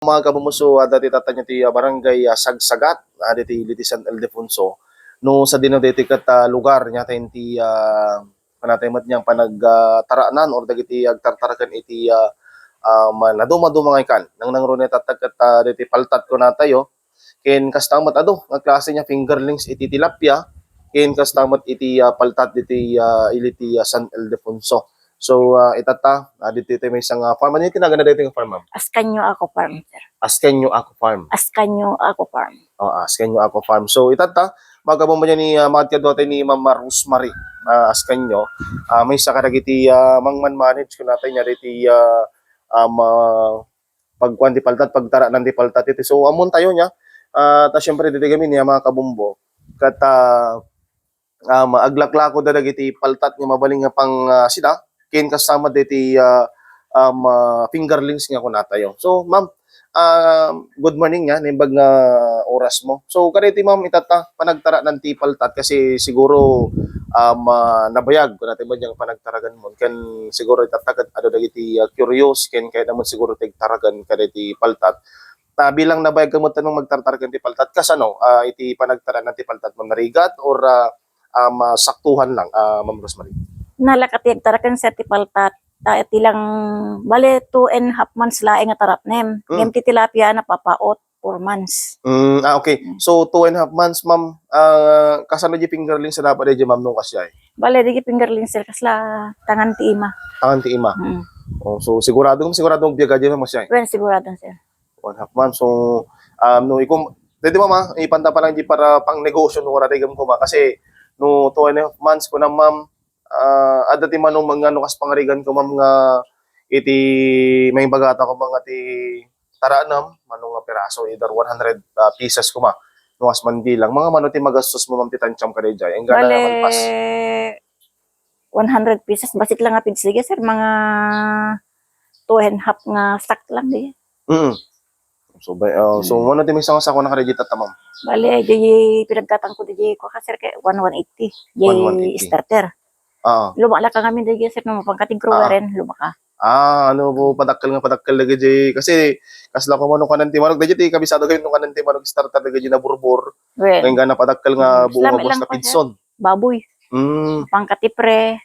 Mga kabumuso, dati tatanya ti barangay Sagsagat, dati Liti San Ildefonso. No sa dino dati kat lugar nya tayo ti panatay mat niyang panagtaraanan or dagiti agtartarakan iti nadumadu mga ikan. Nang nangro na tatagkat dati paltat ko na tayo. Ken kastamat nga klase niya fingerlings iti tilapia. Ken kastamat iti paltat iti iliti San Ildefonso. So, itata, dito may isang farm. Ano yung tinagana dito yung farm, ma'am? Ascanio Ako Farm, sir. Ascanio Ako Farm. Ascanio Ako Farm. Ascanio Ako Farm. So, itata, magkabong mo niya ni Magkadwate ni Ma'am Rosemary Ascanio. May isa karagiti mangman manage ko natin niya dito pagkuhan di paltat, pagtara ng di paltat ito. So, amon tayo niya. Ta syempre dito kami niya mga kabumbo. Kata aglaklako dagiti paltat nga mabaling nga pang sida. Ken kasama diti fingerlings nga ko natayo. So, ma'am, good morning nga, nimbag nga oras mo. So, kariti ma'am, itata, panagtara ng tipaltat kasi siguro nabayag ko natin ba niyang panagtaragan mo. Ken siguro itatagat ano dagiti curious, ken kaya naman siguro tigtaragan kariti paltat. Bilang nabayag ka mo tanong magtartaragan ti paltat, kasano, iti panagtara ng tipaltat mo narigat or saktuhan lang, Ma'am Rosemary? Nalakatiag tarakan sa tipaltat. Iti lang, bale 2.5 months laing nga tarap nem. Ngem ti tilapia na papaot 4 months. Okay. So, 2.5 months, ma'am. Kasano di fingerling sa dapat di ma'am nung kasya eh? Bale, di fingerling sir, kasla tangan ti ima. Tangan ti ima. So, siguradong biyaga di ma'am kasya eh? Well, siguradong sir. 1.5 months. So, no, pwede mama, ipanta pa lang di para pang negosyo nung radigam ko ma. Kasi, no, 2.5 months ko na ma'am, adati manong mga nukas pangarigan ko ma'am nga iti may bagata ko mga ti taranam manong nga piraso either 100 pieces ko ma nukas man bilang mga mano ti magastos mo ma'am ti tancham ka dayjay ang gana naman pas 100 pieces basit lang nga pigsige sir mga 2.5 nga stock lang di. So ano ti may sa ko na ka ta ma'am? Bale di pinagkatang ko di ko ka sir kay 1180 di starter. Lumala ka kami dagi sir no pangkatig grower ren lumaka. Ano po padakkel lagi kasi kasla ko man kanan ti manok dagi kabisado kayo nung kanan ti manok starter dagi na burbur. Ngayon nga napadakkel nga buong boss na pinson. Baboy. Pangkatipre,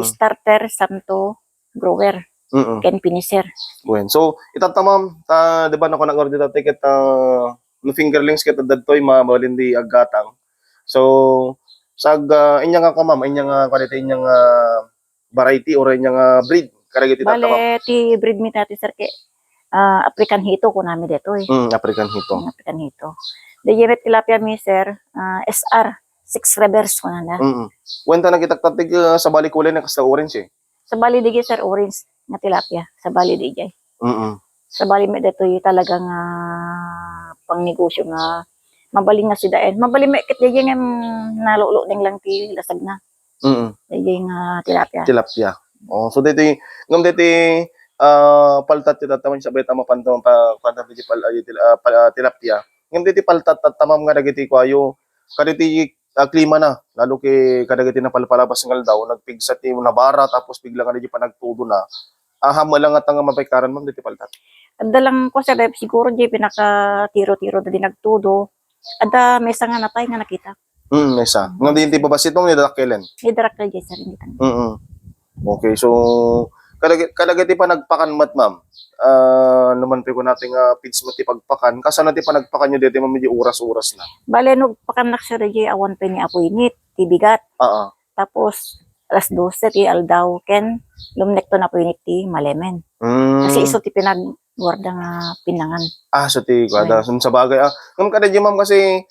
starter, santo, grower. Ken finisher. Bueno, so itata ma'am, di ba nako nang order ta ticket no fingerlings kita dadtoy mabalindi aggatang. So sag inya nga ka ma'am, inya nga quality inya nga variety or inya nga breed karagiti tata ma'am. Bale ti breed mi tati sir ke African Hito ko nami dito eh. African Hito. African Hito. The Yemet tilapia mi sir, SR 6 reverse ko na. Wenta na kitaktatig sa bali kulay na kasta orange eh. Sa bali digi sir orange nga tilapia sa bali digi. Sa bali mi dito talagang pang negosyo nga mabaling nga sidaen. Mabaling may kit digi nga nalulo ning lang ti lasag na. Digi nga tilapia. Tilapia. So dito ngam dito paltat ti tatawan sa beta mapantong pantang di tilapia. Ngam dito paltat tamam nga dagiti kwayo kaditi klima na lalo kay kadagiti na palpalabas ngal daw nagpigsa ti nabara tapos bigla nga di pa nagtudo na. Hama lang at nga mapekaran ma'am dito paltat. Adda lang ko sa siguro di pinaka tiro-tiro di nagtudo. Adda mesa nga natay nga nakita. Mesa. Ngam di babasit mo ni dakelen. Ni darakkel di sir hindi tan. Okay, so kadagiti pa nagpakan mat ma'am. Naman pe ko nating feeds mo ti pagpakan. Kasano ti pa nagpakan nyo dito ma'am di oras-oras na. Bale no pakanak sir di awan pa ni apoy nit ti bigat. Tapos alas 12 ti aldaw ken lumnek to na po ti malemen. Kasi iso ti pinagguarda nga pinangan. So ti kada sa bagay ngam kada di ma'am kasi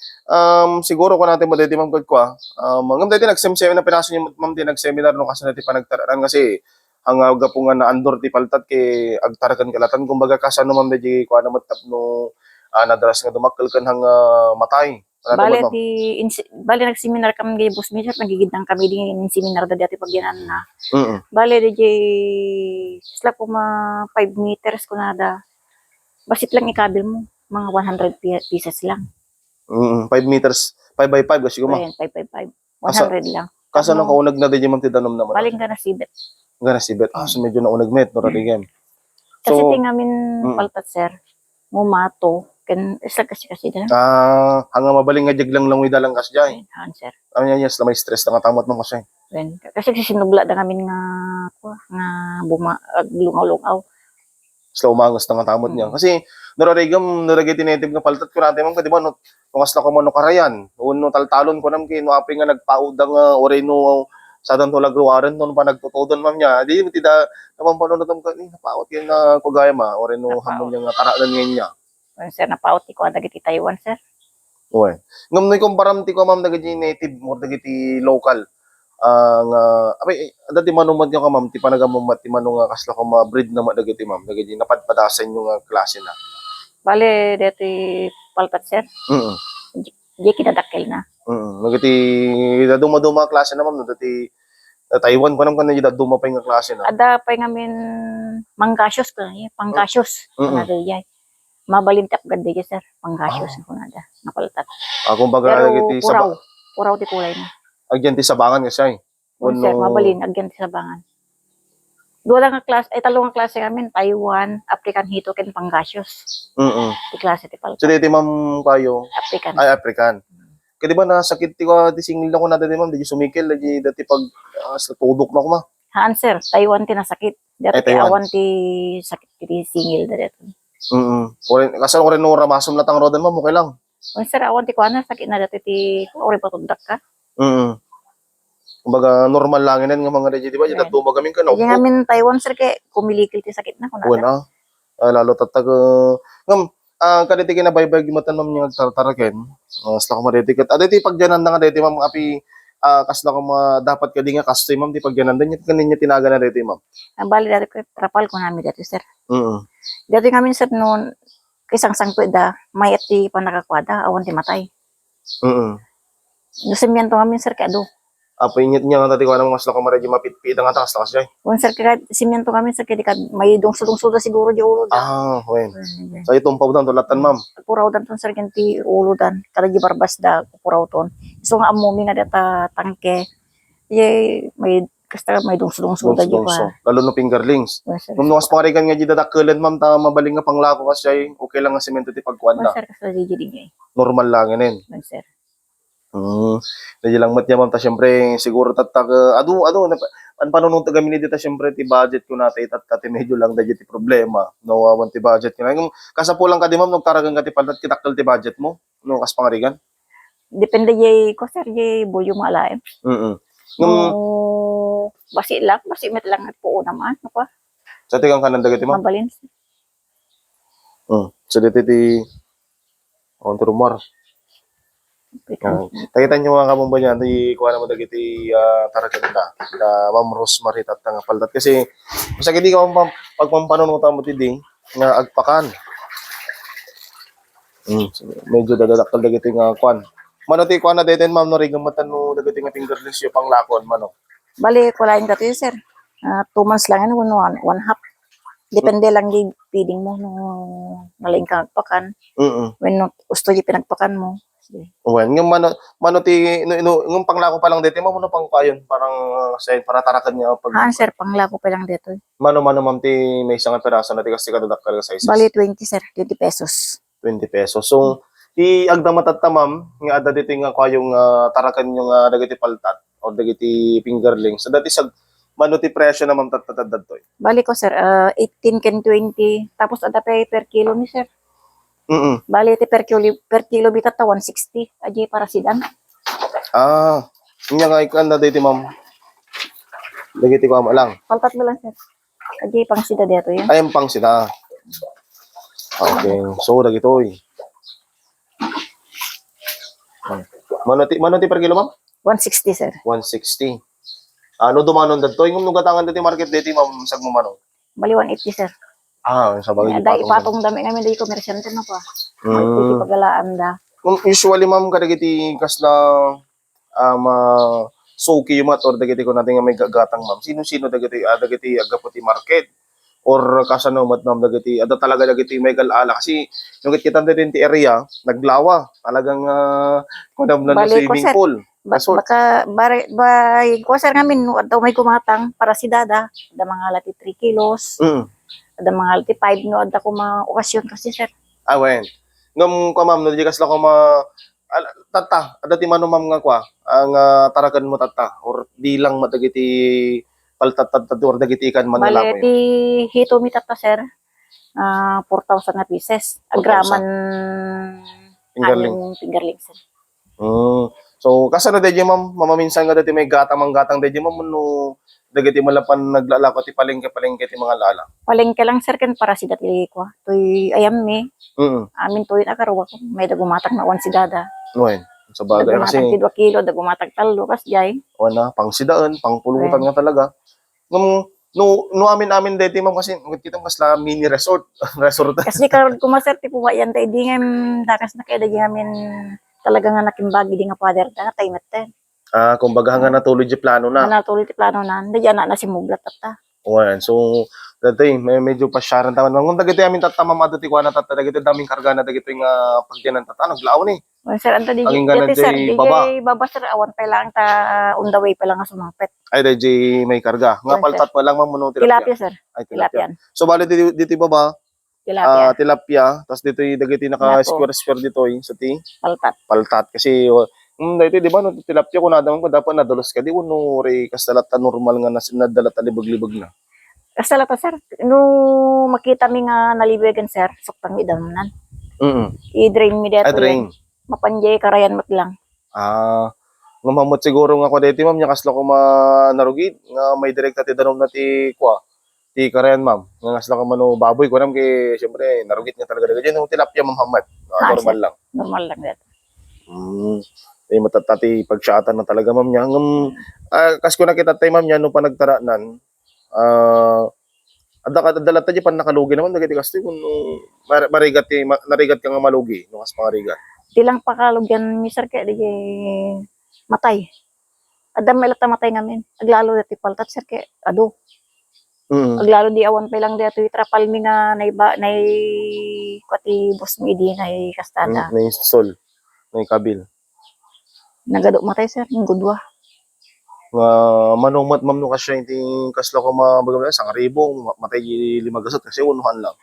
siguro ko natin mo dito ma'am ko ngam dito nag-seminar na pinaso niyo ma'am di nag-seminar no kasi natin panagtararan kasi ang aga po nga na andor ti paltat kay agtarakan kalatan kumbaga kasano ma'am di ko na matapno nadaras nga dumakkel kan hang matay. Bale nagseminar kami gay boss major nagigidang kami din seminar dati pag yanan na. Bale DJ sila po 5 meters ko nada. Basit lang ikabil mo mga 100 pieces lang. 5 meters 5 by 5 kasi kuma. 5 100 lang. Kasano ka unag na di ma'am ti danom naman. Baling ka na sibet. So medyo naunag met no radigem. Kasi tingamin paltat sir. Mumato. Ken isa kasi da. Hanga mabaling nga jaglang lang dalang kas jay. Han sir. Ano yan, yes, may stress na nga tamot mo kasi. Wen kasi sinubla da kami nga nga lungaw-lungaw. Slow umangos na nga tamot niya. Kasi, nararigam, naragay tinitib nga paltat ko natin, ma'am, kadi ba, no, tungas na ko man no karayan, no taltalon ko nam no api nga nagpaudang oray no, sa dan tulag ruwaran, no, pa nagtutudon, ma'am niya, di, tida, naman pa no, napaot yan na kugaya ma, oray no, hamon niya nga taraan ngayon niya. Wen sir napaot ko dagiti Taiwan sir. Uy. Ngam no, kumparam ti ko, ma'am, dagiti native, mo dagiti local, nga abay dati manumad nga ka ma'am ti panagamumat ti mano nga kasla ko ma-breed na madagiti ma'am dagiti napadpadasan yung nga klase na. Bale deti palpat sir. Mm. Di kinadakkel na. Dagiti daduma-duma klase na ma'am dati Taiwan pa naman kanina daduma pa yung klase na. Ada pa ngamin manggasyos ko na panggasyos na dayay. Mabalintap gad dayay sir, panggasyos ko na da napaltat. Kumbaga dagiti sa puraw ti kulay na. Agyan ti sabangan kasi ay. Sir, mabalin, agyan ti sabangan. Dua lang nga klase, ay talong nga klase kami, Taiwan, African Hito, ken Pangasius. Ti klase ti palpa. So, dito ma'am kayo? African. Ay, African. Kaya di ba nasakit ti ko, di singil ako na dati ma'am, di sumikil, di dati pag sa tudok na ko ma. Haan sir, Taiwan ti nasakit. Dati awan ti sakit ti singil da dito. Kasi ko rin nung ramasom latang rodan ma'am, okay lang. Sir, awan ti kuana, sakit na dati ti, ori patundak ka. Kumbaga normal lang yan nga mga reji, di ba? Yung dumagamin ka na. Yung namin Taiwan, sir, kaya kumilikil ti sakit na. Wala. Lalo tatag, kaditi kinabaybay gimatan ma'am yung tartaraken. Sala ko maritikat. Diti pagjanan na nga diti ma'am, api, kasla ko dapat ka di nga kastoy ma'am, di pagjanan din yung kaninya tinaga na diti ma'am. Ang bali dati ko, trapal ko namin dati, sir. Dati kami, sir, noon, isang sangpwe da, may at ti panakakwada, awan ti matay. Nusimyan to kami, sir, kaya do. Apinit niya nga tati ko anong mas lako maradyo mapitpit ang atas takas siya. Sir, kaya simento kami, sir, kaya may dungso-dungso da siguro di ulo da. Wen. So itong pawdan tulatan ma'am. Puraw dan ton, sir, ganti ulo dan. Kada di barbas da, puraw ton. So nga amumi nga data tangke. May kasta may dungso-dungso da di pa. Lalo no fingerlings. Kung nuwas pangarigan nga di dadakkelan ma'am, ta mabaling nga panglako kasi okay lang nga semento ti pagkuan da. Sir, kasi di. Normal lang yan. Sir. Medyo lang matya ma'am ta syempre siguro tatag adu an panunong tagamin dito syempre ti budget ko natin tat medyo lang da ti problema no awan ti budget ko na kasa po lang ka di ma'am nagtaragan ka ti paltat kitakkel ti budget mo no kas pangarigan depende jay ko sir jay volume alaim basi met lang at po naman no pa sa tigang kanan dagiti ma'am mabalin so dito ti on rumor. Tagitan nyo mga kabomba niya, di kuha naman dagiti taragan da Ma'am Rosemary at nga paldat. Kasi, masag hindi ka pagpampanunod mo ti di, nga agpakan. Medyo dadadaktal dagiti nga kuan. Mano ti kuan na deten ma'am, no rigamatan no dagiti nga fingerlings yung panglakon, mano? Bali, kulain ka to sir. 2 months lang yan, 1 half. Depende lang di feeding mo nung nalaing ka agpakan. When gusto di pinagpakan mo. Well, yung mano ti yung panglako pa lang dito mo pang payon parang para tarakan niya pag sir panglako pa lang dito. Mano ma'am ti may isang peraso na ti kasi kadadakkel sa isa. Bali 20 sir, 20 pesos. 20 pesos. So ti agda matatta ma'am nga adda dito nga kayong tarakan yung dagiti paltat o dagiti fingerlings. So dati sa mano ti presyo na ma'am tatatad to. Bali ko sir 18 ken 20 tapos ada pay per kilo ni sir. Bali ti per kilo bitat 160 aji para sidan. Nya nga ikan na dito ma'am. Dagiti ko lang. Paltat mo lang sir. Aji pang sida dito yan. Ay pang sida. Okay, so dagitoy. Mano ti per kilo ma'am? 160 sir. 160. Ano dumanon dadto? Yung nugatangan dati market dati ma'am sag mo manon. Bali 180 sir. Sa bagay dahil ipatong dami namin dahil komersyante na pa. May pagalaan da. Usually ma'am kadagiti kasla soki yung mat or dagiti ko natin nga may gagatang ma'am. Sino-sino dagiti agaputi market or kasano mat ma'am dagiti ada talaga dagiti may galala kasi yung kita din ti area naglawa talagang kunam na swimming pool. Baka ko sir ngamin no adto may kumatang para si dada da mga lati 3 kilos. Ada mga lati 5 no adda ko mga okasyon kasi sir. Wen. Ngam ko ma'am, no, di kasla ko tata, adati mano ma'am nga kwa, ang tarakan mo tata, or di lang matagiti paltat or dagiti ikan man Bale, nila ko ti hito mi tata, sir. 4,000 na pieces. 4,000. Agraman Fingerling. aning fingerling, sir. So, kasano dadya ma'am, mamaminsan nga dati may gatang dadya ma'am, no, dagiti malapan naglalako ti palengke ti mga lala. Palengke lang, sir, ken para si dati ko. Tuy ayam mi. Amin tuy nakaruwa ko. May dagumatag na 1 si dada. Wen. Sa bagay kasi, Dagumatag ti 2 kilo, dagumatag 3 kas jay. wala, pang sidaan, pang pulutan nga talaga. Ngam, no amin dati ma'am kasi, kita mas la mini resort. resort. Kasi karon kumaser ti puwa yan tay di ngem dakas na kay dagi ngamin talaga nga nakimbagi di nga father da tay meten. Kumbaga nga natuloy di plano na. Natuloy ti plano na. Di ana na si mublat tata. Wen. So, dati, medyo pasyaran taman. Kung dagiti amin tatama madati ko na tata, dagiti daming karga na dagiti nga pagdianan tata, naglaaw ni. Well, sir, anta di Ang inggan dati na sir, di di baba. baba sir awan pa lang ta on the way pa lang nga sumangpet. Ay, dahil may karga. Nga Yes, paltat pa lang ma'am, no, Tilapia sir. Ay, Tilapia. So, bali dito baba, Tilapia. tilapia, tapos dito dagiti naka-square dito sa Paltat. paltat. Kasi, dito, di ba, no, tilapia ko nadaman ko, dapat nadalos ka, di ko, no, ray, kasalata normal nga nadala talibag-libag na. Kasala pa sir, no makita mi nga nalibegan sir, suktang mi damnan. I-drain mi dito. Drain. Mapanjay karayan mat lang. Ngamamot siguro nga ko dito ma'am, nya kasla ko narugid nga may direkta ti danom na ti ti karayan ma'am. Nga kasla ko mano baboy ko nam kay syempre narugid nga talaga daga diyan tilapia ma'am Hamad. Normal lang. Normal lang dito. Ay matatati pagsyatan na talaga ma'am nya. Kas ko nakita tay ma'am nya no pa nagtaranan. Adala ta di pan nakalugi naman dagiti kasto kun marigat narigat ka nga malugi no kas pangarigat. Tilang pakalugyan mi sir kay di matay. Adam may lata matay ngamin. Aglalo dati paltat sir kay ado. Aglalo di awan pa lang dito itrapal mi nga nay kwati boss mi di nay kastada. Nay sol. Nay kabil. Nagado matay sir ng gudwa. Nga manumat ma'am no kasya hindi kasla ko mabagamay sang ribo matay 5 gasot kasi unuhan lang.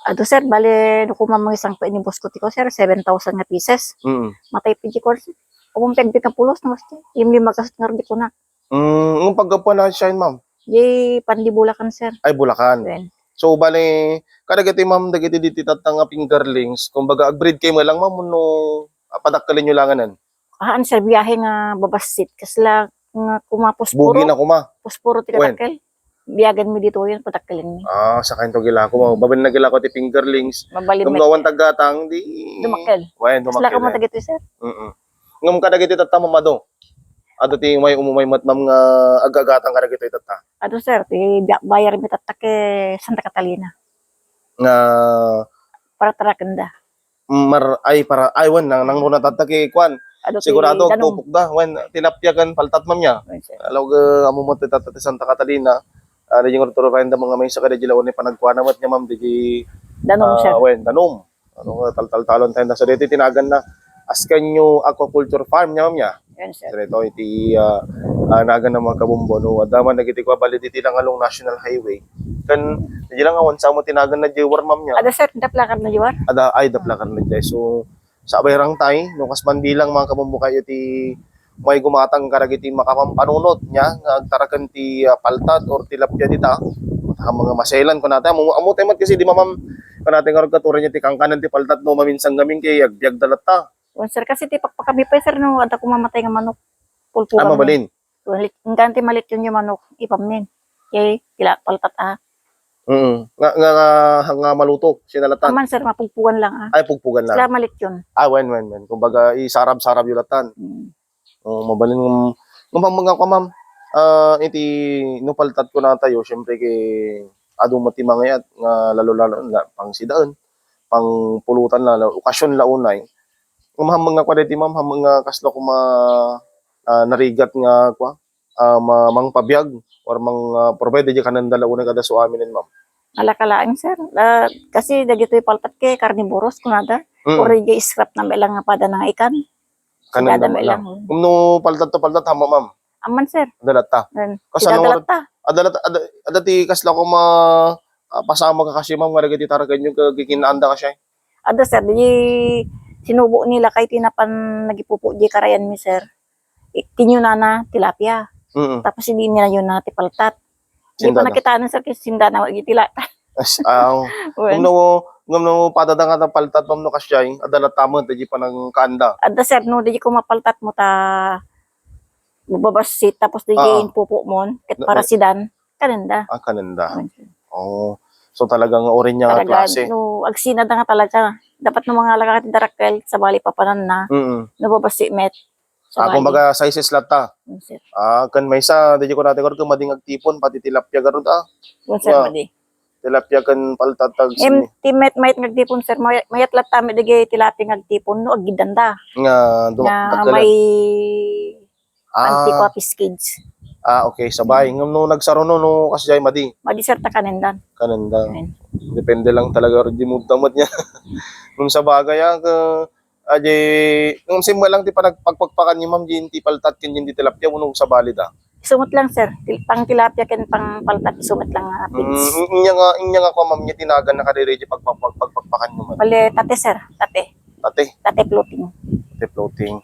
Ado sir, bale, no kumamang isang pa ni boss ko tiko sir, 7,000 nga pieces. Matay piji ko sir. Kung pegpeg ka pulos, no, yung 5 gasot nga rin ko na. Ang pagkapa na siya ma'am? Di, pandi Bulacan sir. Ay, Bulacan. Then, So, bale, kadagati ma'am, dagiti diti tatang fingerlings, kumbaga, ag-breed kayo mo lang ma'am, no, padakkalin nyo langanan. sir, biyahe nga babasit. Kasla, nga kumapuspuro. Bugi na kuma. Puspuro ti katakkel. Biyagan mi dito yun, patakkalin mi. Sa kain to gila ko, babal na gila ko ti fingerlings. Mabalimit. Ngam tagatang, di... Dumakkel. Wayan, Kasla ka mo dumakkel. tagito sir. Ngam kadagiti tatang mamado. Ato ti may umumay matmam nga agagatang kadagito itata. Ado sir, ti bayar mi tatake Santa Catalina. Nga... Para tarakanda. Wan, nang muna tatake, kwan. Ado Sigurado, danong. pupuk da. Wan, tilapia kan paltat mam niya. Alaw ga amo mo tatata ti Santa Catalina. Ada yung turo kain da mga may sakada jila one panagkuha namat niya ma'am di Danom sir. wen danom. Ano nga talon tayo na sa dito tinagan na Ascanio Aquaculture Farm niya ma'am niya. Yan sir. Dito iti nagan na mga kabumbo no adaman nagiti ko bali diti lang along National Highway. Kan di lang awan sa mo tinagan na jiwar ma'am niya. Ada sir, daplakan na jiwar. Daplakan na jay. So sa bayrang tay no kas mandilang mga kabumbo kayo ti may gumatang karagiti makamampanunot niya nga agtarakan ti paltat or tilapia dita mga maselan ko natin amo temat kasi di mamam kanate nga katuran niya ti kangkanan ti paltat no maminsang gaming kay agbiag dalata. Sir, kasi ti pakpakabi pa sir no ada ko mamatay nga manok. Pulpuran. Mabalin. Ang ganti malit yun yung manok ipamnin. Kay kila paltat Nga maluto sinalatan. Aman sir, mapugpugan lang Ay pugpugan lang. Sila malit yun. Wen. Kumbaga isarab-sarab yulatan. Mabalin mga ma'am. Iti nupaltat ko na tayo syempre kay adu mati mangayat nga lalo pang sidaan, pang pulutan na okasyon launay. Mga kwadeti ma'am mga kaslo ko narigat nga mang pabiyag or mang provide di kanan dalauna kada so aminin ma'am. Alakalaang sir. Kasi dagitoy palpat kay carnivorous kunada. Or yung scrap na melang nga pada ng ikan. Kanan lang. No paltat hama ma'am. Aman sir. Dalata. Kasano adati kasla ko pasama ka kasi ma'am nga dagiti taragan yung kagikinaanda ka siya. Ada sir, di sinubo nila kay tinapan nagipupo di karayan mi sir. Tinyo na tilapia. Mm. Tapos hindi nila yun na tipaltat. Di pa Sindana. nakitaan sir kasi sindana wag tilata. Ngam no padada nga paltat ma'am no kasyay, adala tamad di pa nang kaanda. Ada sir, no, di ko mapaltat mo ta bubabasit tapos di pupo mo ket para sidan. Kananda. Kananda. Oh. So talagang orin niya nga Talaga, klase. no, agsina da nga talaga. Dapat no mga lagat darakkel sa bali papanan na. Nababasi met. Kumbaga sizes lata. Sir. Kan may isa, di ko natin ko mading agtipon, pati tilapia garod Sir, madi. Tilapia kan paltatag Teammate might ngagtipon sir, mayat lat tami digay tilapia ngagtipon no agidanda. Nga may anti-copies kids. Okay, sabay. Ngam no nagsaro no kasjay madi. Madi sir ta kanendan. Kananda. Depende lang talaga rin di mo damot niya. Nung sa bagay nung simba lang ti pa nagpagpagpakan ni ma'am di paltat kin di tilapia unong sa balid Sumot lang sir, pang tilapia ken pang paltat sumot lang pins. Inya nga ko ma'am niya tinagan na kadire pagpagpakan mo man. Bale tate sir, tate floating. Tate floating.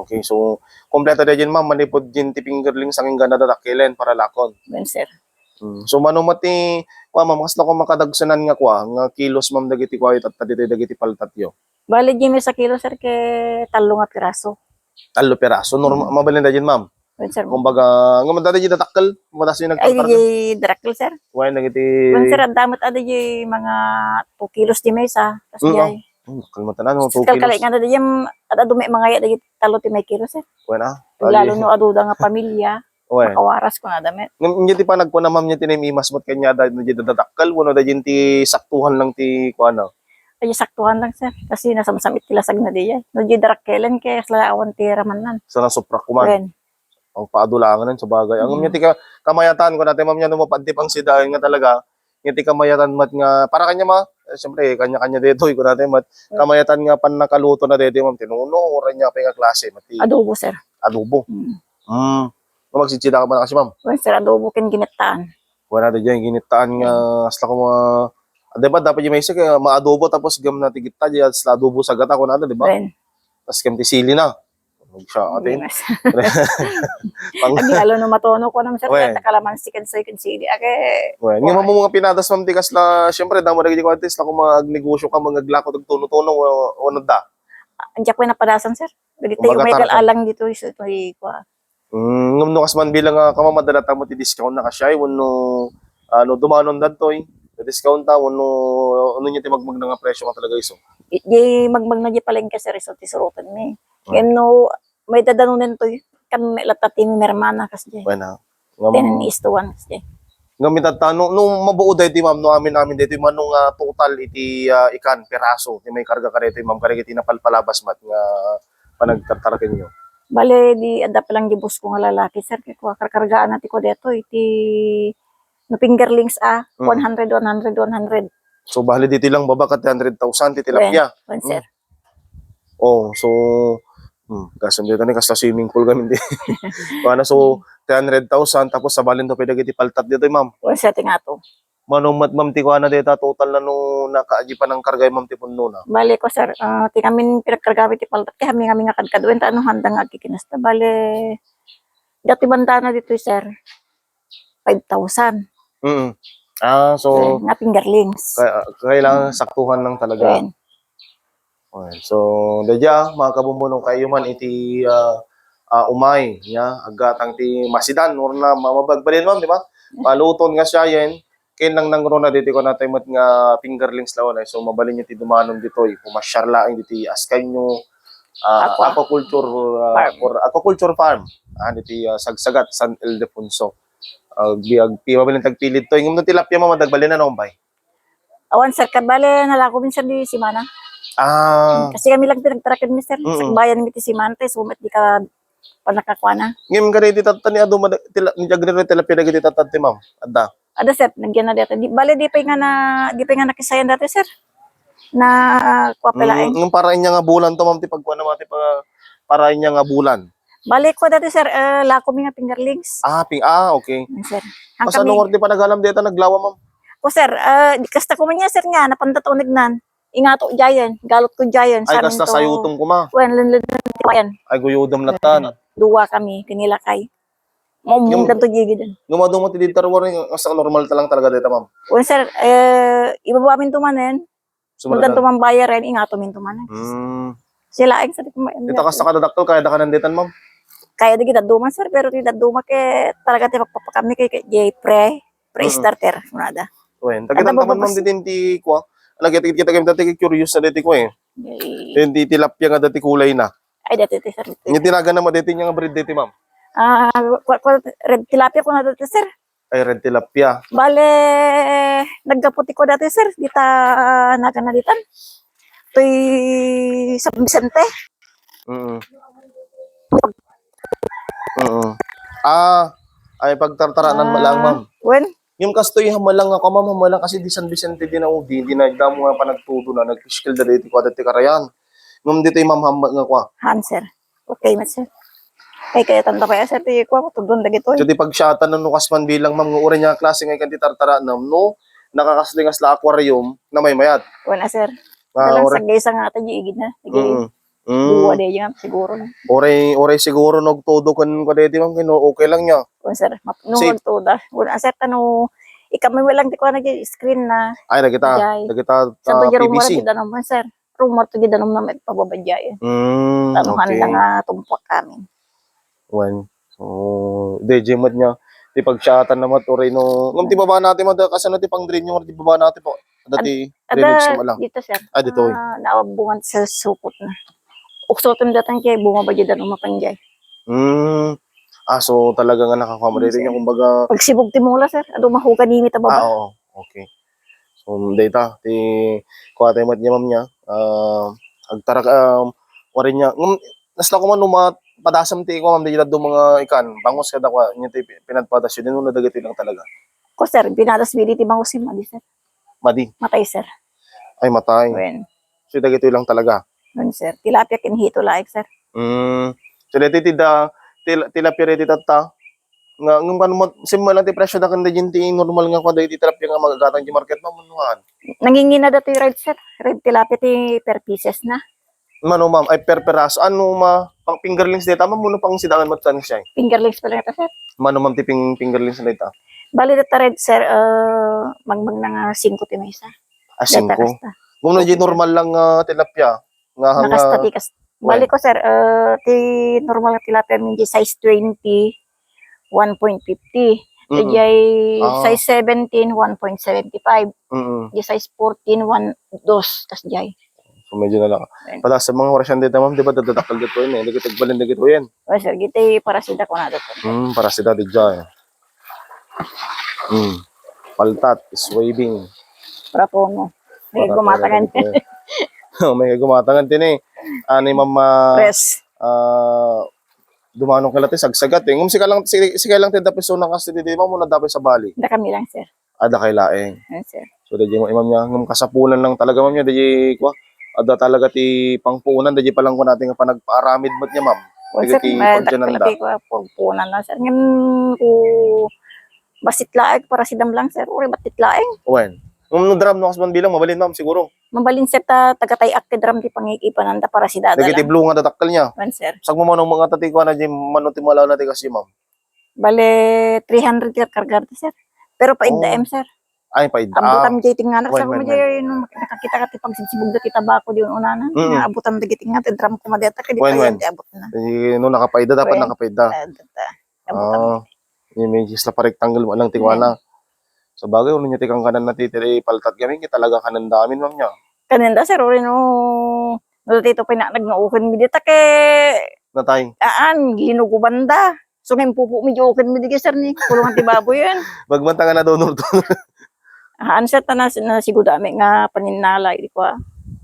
Okay. So kompleto na din ma'am manipod din ti fingerling sa aking gana dadakilen para lakon. Ben sir. So manumati ma'am mas ko makadagsanan nga nga kilos ma'am dagiti kwa at dagiti paltat yo. Bale jimi sa kilo sir ke talo nga piraso. Talo piraso normal mabalin na din ma'am. Ben sir. Kumbaga ngam dati di datakkel, madas yung ay di darakkel sir. Why nagiti Ben sir damot ada di mga 2 kilos di mesa. Tas di ay. Kalmatanan mo 2 kilos. Kalkalay nga da yam at adu may mga dagiti talo ti may kilo sir. Wala. Lalo no aduda nga pamilya. Makawaras ko na damit. Hindi ti pa nagpuna ma'am niya tinimimas mo't kanya dahil di datakkel, wala da ti saktuhan lang ti kuana. Ay saktuhan lang sir kasi nasamsamit kilasag na diya. No di darakkelan kay sala awan ti ramanan. Sa nasuprak kuman. Ang paadulangan sa bagay. Ang niya ti kamayatan ko natin ma'am niya no mapantip ang sidahin nga talaga. Niya ti kamayatan mat nga para kanya siyempre kanya-kanya dito ko natin mat kamayatan nga pan nakaluto na dito ma'am tinuno ora niya pa nga klase mati. Adobo sir. Adobo. Magsitsida ka ba na kasi ma'am? Sir, adobo ken ginitaan. Wala na dyan, ginitaan nga, asla ko diba dapat yung may isa kaya maadobo tapos gam na tigita dyan, asla adobo sa gata ko na diba? Tapos gam tisili na. Siya atin. Ang lalo no matono ko naman sir, kaya kalamansi ken soy ken sili. Well, nga mo mga pinadas ma'am tikas la, syempre damo na ko artist la kung magnegosyo ka mga glako tagtuno-tuno o da. Andiyak ko na padasan sir. Dito yung may alang dito so kwa. Ngam no kasman bilang kamamadala ta mo ti discount na kasyay wano dumanon dadtoy discount ta wano niya ti magmag nga presyo ka talaga iso. Di magmag na di palengke sir iso ti surutan mi. Keno may dadanunen to kan may latati mi mermana kasdi. Bueno. 10:1 kasdi. Ngam mitatano nung mabuo dayto ma'am no amin dayto manung total iti ikan peraso ti may karga ka dayto ma'am karigi tinapalpalabas mat nga panagtartaraken nyo. Bale, di ada pa lang gibus ko nga lalaki, sir. Kaya karkargaan natin ko dito, iti no fingerlings 100, 100, 100. So, bali dito lang baba ka 100,000 ti tilapia. Sir. So, kasam dito ni kasla swimming pool kami di. So, 100,000 tapos sa balin to pwede iti paltat dito, ma'am. Sir, tinga to. Manong ma'am ti kuana dito total na no nakaaji pa ng kargay ma'am ti punno na. Bale ko sir, ti kami pinagkargawi ti paltat kami nga kadkaduen ta ano handang agkikinasta bale. Dati banta na dito sir. 5,000. So nga fingerlings. Kailangan saktuhan lang talaga. Okay. So, dadya mga kabumulong kayo man iti umay nya agatang ti masidan or na mamabagbalin ma'am di ba? Paluton nga siya yan. Kain lang nang rona dito ko natin mat nga fingerlings lawan so mabalin niyo ti dumanon dito pumasyar laing dito askay nyo aquaculture farm dito Sagsagat San Ildefonso mabalin tagpilit to ingum no tilapia mamadagbalin na bay awan sir kabale nalako minsan di simana kasi kami lang pinagtarakan ni sir sa bayan mi ti simante sumet di ka panakakwana ngim ka dito tatani adu ni jagre tilapia dagiti tatati ma'am Ada sir, nagyan na dito. Bale, di pa nga nakisayan dati sir. Na kwapelain. Yung parain niya nga bulan to ma'am, ti pagkuha naman parain niya nga bulan. Bale ko dati sir, lako mi nga fingerlings. Okay. Sir. Mas anong ordi pa nagalam dito, naglawa ma'am? Sir, di kasta ko man niya sir nga, napandataw nagnan. ingato jayan, galot ko jayan. Ay, kasta sayutong ko ma. Wen, yan. Ay, guyudam na tan. Duwa kami, kinilakay. Mumungdan to jigi din. Gumadumot ti dito rin, asa normal talang talaga dito, ma'am. Wen, sir, ibaba min tumanen. Mundan Sumunod. tumambaya rin, ingato min tumanen. Sila ay sa Dito ka sa kadadaktal, kaya da ka nanditan, ma'am. kaya di kita duma sir pero di duma ke talaga ti kami kay jay pre-starter nada. Wen, tagitan Ano ba taman, ma'am, babas- di ko. Kita kami dati curious na dati ko eh. Hindi tilapia nga dati kulay na. Ay dati sir. Yung tinaga na mo dati nga breed dati, ma'am. Ah, red tilapia ko na dati sir. Ay, red tilapia. Bale naggaputi ko dati sir dita naganalitan. Toy sa Vicente. Mm. Ay pagtartaranan mo lang, ma'am. When Yung kastoy hamalang ako, ma'am, hamalang kasi di San Vicente din ako, di nagdamo nga pa nagtuto na, nag-fiskal da dito ko, dati karayan. Ngam dito yung ma'am hamba nga ko. Hanser. Okay mat sir. Ay kaya tanda kaya sir ti ko tudon dagito. So di pagsyatan ng nukas man bilang ma'am, nga uri niya klase nga ikan tartaranam, no? Nakakaslingas la aquarium na may mayat. When sir. Ah, Dalang ore. sa gaysa nga ata igid na. Sige. Mm. Buwa de yung siguro na. Ore siguro nagtudo kan ko dito, ma'am, kino okay lang niya. Kung sir, Safe. mapnungod to da. Wala sir, tano, ikami walang di ko na screen na. Ay, Jai. nagita Sa to jaro mo PVC. kita naman sir. Rumor to gida naman na may pababadya. Tanuhan Okay. lang nga tumpak kami. One. So, DJ mod niya. Di pagsyatan na maturay no. Ngam ti baba natin mo kasano ti pang drain yung ti baba natin po. Dati drainage mo lang. Dito sir. Ah, dito, Naabungan sa sukot na. Uksoton datan kay bumabadya da nung mapanjay. So talaga nga nakakamali niya kumbaga. Pag sibog ti mula sir, ado mahuga nimi ta baba. Oo. Okay. So data ti kuha tayo mat niya ma'am niya. Agtarak wari niya. Nasla ko man padasam ti ko ma'am di do mga ikan. Bangos kada ko niya ti pinadpadas yun no dagiti lang talaga. Ko sir, binadas biliti bangusim adi sir. Madi. Matay sir. Ay matay. When So dagiti lang talaga. sir, tilapia kinhito like sir. So dati tilapia ready tata. Nga kan mo simula ti presyo da kanda jinti normal nga ko dati tilapia nga magagatang di market mo munuan. Nangingina dati red sir. Red tilapia ti per pieces na. Mano ma'am ay per peraso ano pang fingerlings data ma'am muno pang sidangan mo tan siya. Fingerlings pala ito sir. Mano ma'am ti fingerlings data. Bali data red sir, magmag na nga 5 ti may isa. Ah, Data 5. kasta. Kung na di normal lang tilapia nga Nakasta hanga ti kas. Bali ko sir, ti normal na tilapia minji size 20, 1.50. Dijay size 17, 1.75. Di size 14, 1.2. Tas jay. So medyo na lang. Pala sa mga orasyon dito ma'am, di ba dadadakal dito yun eh. Nagitagbalin na gito yan. O sir, giti para sida ko na dito. Para si Daddy Jai. Paltat is waving. Para po mo. May Para gumatangan. talaga dito. May gumatangan din eh. Ani mama Press. dumanong kalati sagsagat eh. Ngum sika lang ti dapat so kasi di mo muna dapat sa bali. Da kami lang sir. Ada kay laeng. Yan sir. So di mo imam niya ngum kasapunan lang talaga ma'am niya di ko. Ada talaga ti pangpuunan di pa lang ko natin nga panagpaaramid mat niya ma'am. O sir, Ti dakilati ko pagpunan na sir. Ngayon ko basit laeng para sidam lang sir. Uri batit laeng. Wen. Ngum no drum no kasban bilang mabalin ma'am siguro. Mabalin sir ta tagatay-ak ti drum ti pangikipananda para si dada Dagiti lang. blue nga datakkel niya. Yan sir. Sag mo man ang mga tatikwa na di manuti malaw na ti kasi ma'am. Bale 300 ti kargar ti sir. Pero pa M sir. Ay pa ida. Abutan di tinganak sa Wen, kuma di nung nakakita ka ti pagsibog da ti tabako di unanan. Abutan da giting nga ti drum ko madeta kay di Wen, pa wen. yan ti abot na. No nakapaida dapat Wen. nakapaida. Abutan. Images la parektanggal walang tikwana. Sa bagay uno niya tikang kanan na titiri paltat kami kita talaga kanan damin ma'am niya. Kanenda sir uri no dito pinanag nga ukin mi dita kay Natay. linuguban da. So ngayon pupu mi jokin mi di sir ni kulungan ti baboy yan. Magbanta nga na daw no. Sir na siguro mi nga paninala di ko.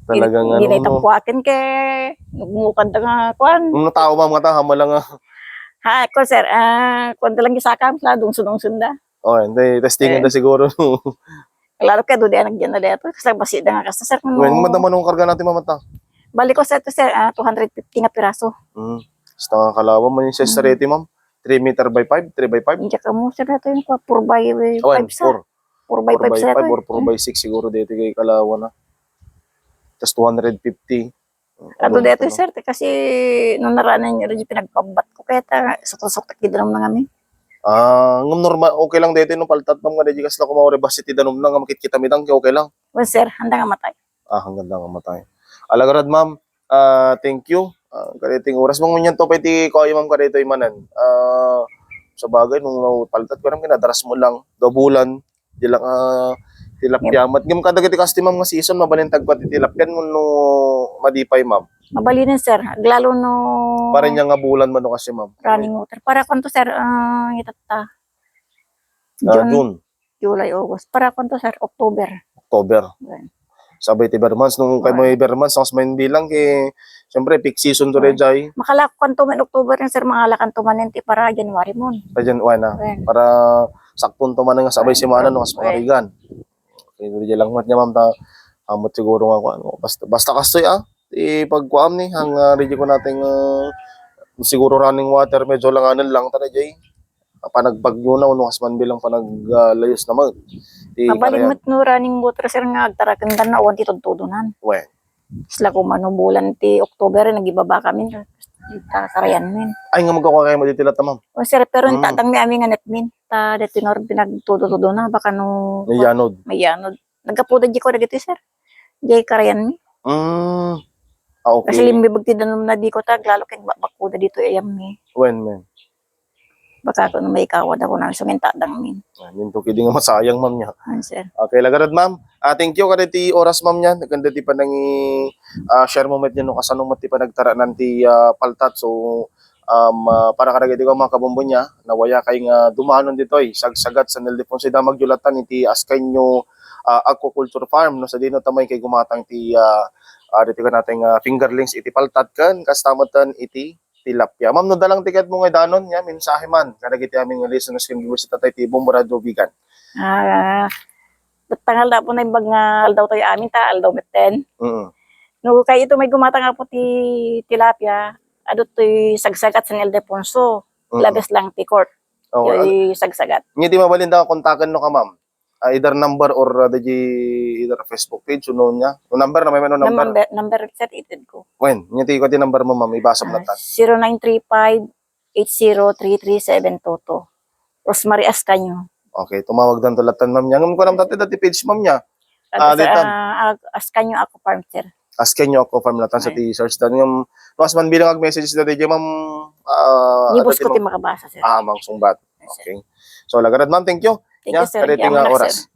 Talagang Hindi na ano. itapuakin kay nagmukan da nga kwan. Nung natao ma'am nga ta hamalang Ha, ko sir, kwan lang gisakam sa dungsun da. Oh, hindi testingan na siguro. Lalo ka do di anak na dito kasi basi da nga kasi sir. Wen madama nung karga natin mamata. Balik ko sir to sir, 250 nga piraso. Basta nga kalawa man yung size reti ma'am. 3 meter by 5, 3 by 5. Hindi ka mo sir nato yung 4 by 5 Oh, 4 sir. 4 by 5 sir. 4 by 6 siguro dito kay kalawa na. tas 250. Ato dito sir, kasi nung naraanan nyo rin pinagpabat ko kaya sukusok gidanom na kami. Ngam normal okay lang dito nung paltat ma'am nga di kas la kumawari ba city danom na nga makikita mitang okay lang. Well sir, handa nga matay. Hanggang lang matay. Alagarad ma'am, thank you. Kaditing oras mong minyan to pwede ko ay ma'am kadito imanan. Sa bagay nung paltat ko ram kinadaras mo lang 2 bulan di lang tilapia. Mat gim kada giti kasti ma'am nga season mabalintag pa ti tilapia no madipay ma'am. Mabalinin sir, lalo no Para niya nga bulan man no kasi ma'am. running water. Para kung to sir, itata. June, July, August. Para kung to sir, October. October. Yan. Sabay ti Bermans nung kay mo Bermans mas main bilang kay syempre peak season to rejay. Makalak kanto man October yan sir, makalak kanto man nenti para January mon. Ayan na. Ayan. Para sakpon to man nga sabay semana no kas pangarigan. Okay, di lang mat niya ma'am ta amot siguro nga ano basta kastoy ipagkuam ni hang ready ko nating siguro running water medyo langanan lang ta jay. Panagpagyo na uno kas man bilang panaglayos naman. Mabalimot no running water sir nga agtarakan na awan ti tudtudunan. We. Isla ko mano bulan ti October nagibaba kami. Ta karayan min. Ay nga magkakuha kayo mo dito lata ma'am. O sir, pero tatang mi ami nga net min. Ta dito nor pinagtududo na baka no May yanod. may yanod. Nagkapuda di ko dagiti sir. Jay karayan mi. Okay. Kasi limbibag ti danom na di ko tag lalo kay bakuda dito ayam mi. When man. Baka ko na may kawad ako na suminta dang min. Min to kidi nga masayang ma'am niya. Sir. Okay, lagarad ma'am. Thank you kaditi oras ma'am niya. Naganda ti pa nang share moment niya no kasanong mo ti pa nagtara nanti paltat. So para kadagiti ko mga kabombo niya nawaya kay nga dumanon ditoy sagsagat sa Ildefonso da magyulatan iti Ascanio Aquaculture Farm no sa dino tamay kay gumatang ti dito ka nating fingerlings iti paltat kan kastamatan iti tilapia. Ma'am no dalang tiket mo nga danon nya mensahe man kadagiti aming listeners kin sa tatay ti Bombo Radio Bigan. Tangal na po na yung bag nga aldaw tayo amin ta, aldaw meten. No, kay ito may gumatang nga po ti tilapia, adot to'y sagsagat sa Ildefonso. Labas lang ti court. Yung sagsagat. Hindi di mabalinda kontakan no ka ma'am. Either number or either Facebook page no niya. No number na may no number. Number set ited ko. When, nyati ko ti number mo ma'am, ibasa mo na tan. 0935-8033-722. Rosemary Ascanio. Okay, tumawag dan tulatan ma'am niya. Ngam ko nam dati page ma'am niya. Ascanio ako farm sir. Asken nyo ako farm latan sa ti search dan yung mas man bilang ag-message na di ma'am. Nibus ko ti makabasa sir. Mang sungbat. Okay. So lagarat ma'am, thank you. Thank you sir. Kariting oras.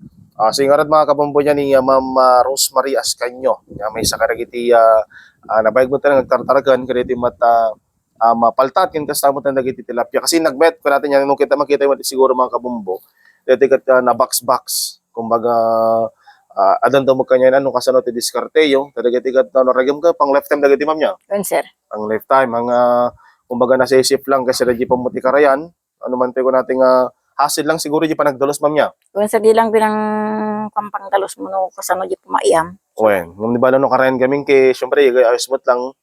So ingarat mga kabombo niya ni Ma'am Rosemary Ascanio. May sa karagiti nabayag mo tayo nagtartaragan kariti mata mapaltat kin kastamot na dagiti tilapia kasi nagmet ko natin yan nung makita mo siguro mga kabombo. Dito na box kumbaga adan daw mo kanya ano kasano ti diskarte yo dagiti kat no ragam ka pang lifetime dagiti ma'am niya. Sir. Pang lifetime ang kumbaga nasisip lang kasi radyo pamuti karayan ano man tayo nating hasil lang siguro di pa nagdalos ma'am niya. Kung sa di lang binang pampangdalos mo no kasano di pumaiyam. Wen, ngam di bala no karayan gaming kay syempre ayos mo lang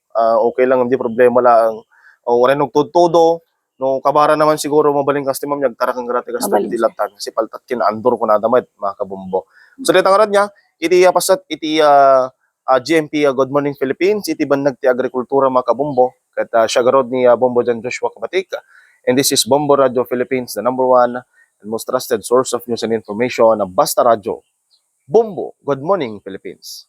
okay lang hindi problema lang. O ren og todo no kabara naman siguro mabaling kasi ma'am nagtara kang grate kas dilatan kasi paltat kin andor ko na damad mga kabombo. So dito nga niya iti pasat iti GMP Good Morning Philippines iti banag ti agrikultura mga kabombo ket siya garod ni Bombo Jan Joshua Kabatik. And this is Bombo Radio Philippines, the #1 and most trusted source of news and information, Basta Radio. Bombo, Good Morning Philippines.